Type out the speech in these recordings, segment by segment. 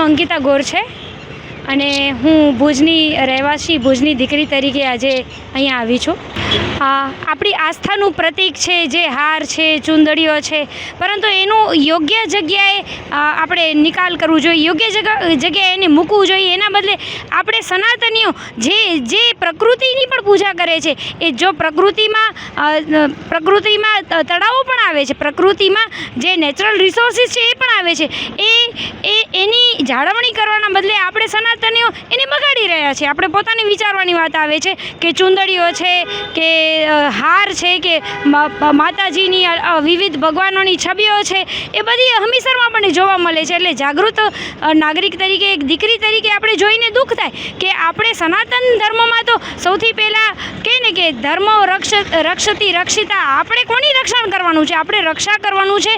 અંકિતા ગોર છે અને હું ભુજની રહેવાસી, ભુજની દીકરી તરીકે આજે અહીંયા આવી છું. આપણી આસ્થાનું પ્રતીક છે જે હાર છે, ચૂંદડીઓ છે, પરંતુ એનું યોગ્ય જગ્યાએ આપણે નિકાલ કરવું જોઈએ, યોગ્ય જગ્યાએ એને મૂકવું જોઈએ. એના બદલે આપણે સનાતનીઓ જે પ્રકૃતિની પણ પૂજા કરે છે, એ જો પ્રકૃતિમાં તળાવો પણ આવે છે, પ્રકૃતિમાં જે નેચરલ રિસોર્સિસ છે એ પણ આવે છે, એની જાળવણી કરવાના બદલે આપણે સનાતનીઓ એને બગાડી રહ્યા છીએ. આપણે પોતાને વિચારવાની વાત આવે છે કે ચૂંદડીઓ છે કે હાર છે કે માતાજીની વિવિધ ભગવાનોની છબીઓ છે, એ બધી હમીસરમાં આપણને જોવા મળે છે. એટલે જાગૃત નાગરિક તરીકે, એક દીકરી તરીકે આપણે જોઈને દુઃખ થાય કે આપણે સનાતન ધર્મમાં તો સૌથી પહેલાં કહે ને કે ધર્મો રક્ષતી રક્ષિતા, આપણે કોની રક્ષણ કરવાનું છે? આપણે રક્ષા કરવાનું છે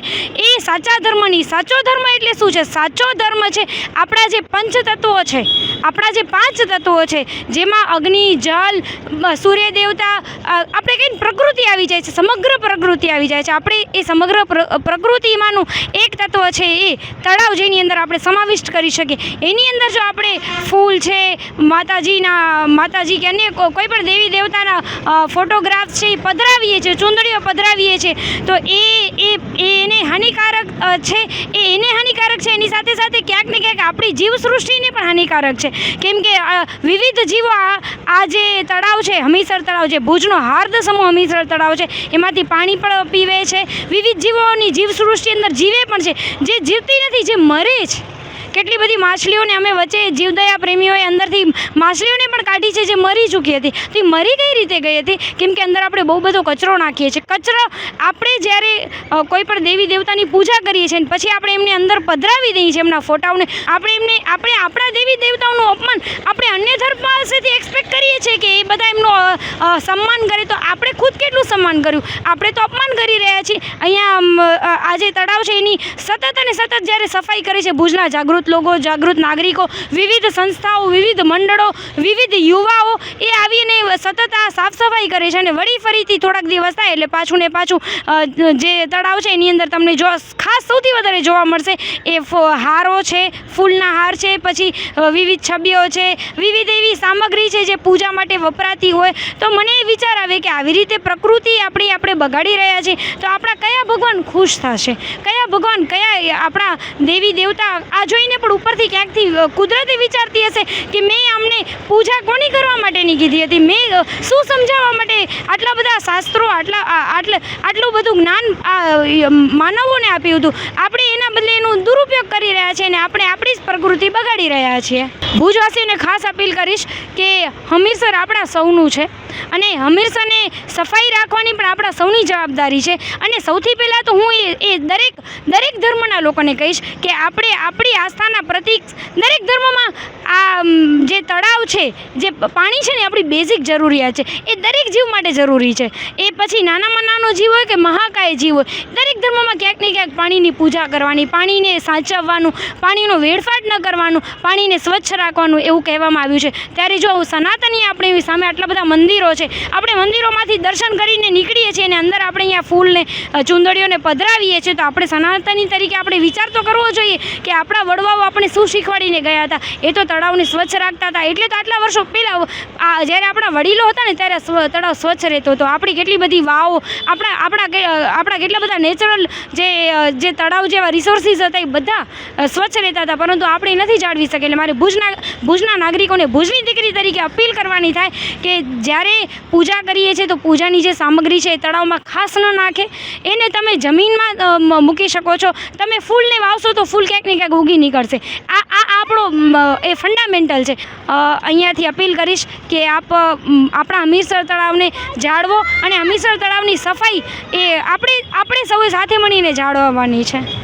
એ સાચા ધર્મની. સાચો ધર્મ એટલે શું છે? સાચો ધર્મ છે આપણા જે પંચ તત્વો છે, આપણા જે 5 તત્વો છે, જેમાં અગ્નિ, જલ, સૂર્ય દેવતા, આપણે કહીને પ્રકૃતિ આવી જાય છે, સમગ્ર પ્રકૃતિ આવી જાય છે. આપણે એ સમગ્ર પ્રકૃતિમાંનું એક તત્વ છે એ તળાવ, જેની અંદર આપણે સમાવિષ્ટ કરી શકીએ. એની અંદર જો આપણે ફૂલ છે, માતાજી કે અન્ય કોઈ પણ દેવી દેવતાના ફોટોગ્રાફ્સ છે એ પધરાવીએ છીએ, ચૂંદડીઓ પધરાવીએ છીએ, તો એને હાનિકારક છે. એને હાનિકારક છે, એની સાથે સાથે ક્યાંક ને ક્યાંક આપણી જીવસૃષ્ટિને પણ હાનિકારક છે. કેમ કે વિવિધ જીવો આ જે તળાવ છે, હમીરસર તળાવ, જે ભુજનો હાર્દ સમૂહ હમીરસર તળાવ છે, એમાંથી પાણી પણ પીવે છે. વિવિધ જીવોની જીવસૃષ્ટિ અંદર જીવે પણ છે, જે જીવતી નથી, જે મરે છે. કેટલી બધી માછલીઓને અમે વચ્ચે જીવદયા પ્રેમીઓએ અંદરથી માછલીઓને પણ કાઢી છે જે મરી ચૂકી હતી. તો એ મરી કઈ રીતે ગઈ હતી? કેમ કે અંદર આપણે બહુ બધો કચરો નાખીએ છીએ. કચરો આપણે જ્યારે કોઈ પણ દેવી દેવતાની પૂજા કરીએ છીએ પછી આપણે એમને અંદર પધરાવી દઈએ છીએ, એમના ફોટાઓને. આપણે આપણા દેવી દેવતાઓનું અપમાન આપણે અન્ય ધર્મ પાસેથી એક્સપેક્ટ કરીએ છીએ કે એ બધા એમનું સન્માન કરે, તો આપણે ખુદ કેટલું સન્માન કર્યું? આપણે તો અપમાન કરી રહ્યા છીએ. અહીંયા આ જે તળાવ છે એની સતત અને સતત જ્યારે સફાઈ કરે છે ભુજના જાગૃત લોકો, જાગૃત નાગરિકો, વિવિધ સંસ્થાઓ, વિવિધ મંડળો, વિવિધ યુવાઓ, એ આવીને સતત આ સાફ સફાઈ કરે છે. અને વળી ફરીથી થોડાક દિવસ થાય એટલે પાછું ને પાછું જે તળાવ છે એની અંદર તમને ખાસ સૌથી વધારે જોવા મળશે એ હારો છે, ફૂલના હાર છે, પછી વિવિધ છબીઓ છે, વિવિધ એવી સામગ્રી છે જે પૂજા માટે વપરાતી હોય. તો મને એ વિચાર આવે કે આવી રીતે પ્રકૃતિ આપણે બગાડી રહ્યા છીએ, તો આપણા કયા ભગવાન ખુશ થશે? કયા ભગવાન, કયા આપણા દેવી દેવતા આ જોઈને પણ ઉપરથી ક્યાંકથી કુદરતી વિચારતી હશે કે મેં અમને પૂજા કોની કરવા માટેની કીધી હતી? મેં શું સમજાવવા માટે આટલા બધા શાસ્ત્રો, આટલું બધું જ્ઞાન માનવોને આપ્યું હતું? આપણે એના બદલે એનું દુરુપયોગ કરી રહ્યા છીએ અને આપણે આપણી જ પ્રકૃતિ બગાડી રહ્યા છીએ. ભુજવાસીઓને ખાસ અપીલ કરીશ કે હમીરસર આપણા સૌનું છે અને હમીરસરને સફાઈ રાખવાની પણ આપણા સૌની જવાબદારી છે. અને સૌથી પહેલાં તો હું એ દરેક ધર્મના લોકોને કહીશ કે આપણે આપણી આસ્થાના પ્રતીક દરેક ધર્મમાં આ જે તળાવ છે, જે પાણી છે ને, આપણી બેઝિક જરૂરિયાત છે. એ દરેક જીવ માટે જરૂરી છે. એ પછી નાનામાં નાનો જીવ હોય કે મહાકાય જીવ હોય, દરેક ધર્મમાં ક્યાંક ને ક્યાંક પાણીની પૂજા કરવાની, પાણીને સાચવવાનું, પાણીનો વેડફાટ ન કરવાનું, પાણીને સ્વચ્છ રાખવાનું એવું કહેવામાં આવ્યું છે. ત્યારે જો સનાતની આપણી સામે આટલા બધા મંદિરો છે, આપણે મંદિરોમાંથી દર્શન કરીને નીકળીએ છીએ અને અંદર આપણે અહીંયા ફૂલને, ચૂંદડીઓને પધરાવીએ છીએ, તો આપણે સનાતની તરીકે આપણે વિચાર તો કરવો જોઈએ કે આપણા વડવાઓ આપણે શું શીખવાડીને ગયા હતા. એ તો તળાવને સ્વચ્છ રાખતા હતા, એટલે તો આટલા વર્ષો પહેલાં જ્યારે આપણા વડીલો હતા ને ત્યારે તળાવ સ્વચ્છ રહેતો હતો. આપણી કેટલી બધી વાવો, આપણા કેટલા બધા નેચરલ જે તળાવ જેવા રિસોર્સિસ હતા એ બધા સ્વચ્છ રહેતા હતા, પરંતુ આપણે નથી જાળવી શકે. એટલે મારે ભુજના નાગરિકોને, ભુજની દીકરી તરીકે અપીલ કરવાની થાય કે જ્યારે પૂજા કરીએ છીએ તો પૂજાની જે સામગ્રી છે એ તળાવમાં ખાસ ન નાખે, એને તમે જમીનમાં મૂકી શકો છો. તમે ફૂલને વાવશો તો ફૂલ ક્યાંક ને ક્યાંક ઉગી નીકળશે. આ આપણો એ ફંડામેન્ટલ છે. અહીંયાથી અપીલ કરીશ કે આપ આપણા હમીરસર તળાવને જાળવો અને હમીરસર તળાવની સફાઈ એ આપણે સૌએ સાથે મળીને જાળવવાની છે.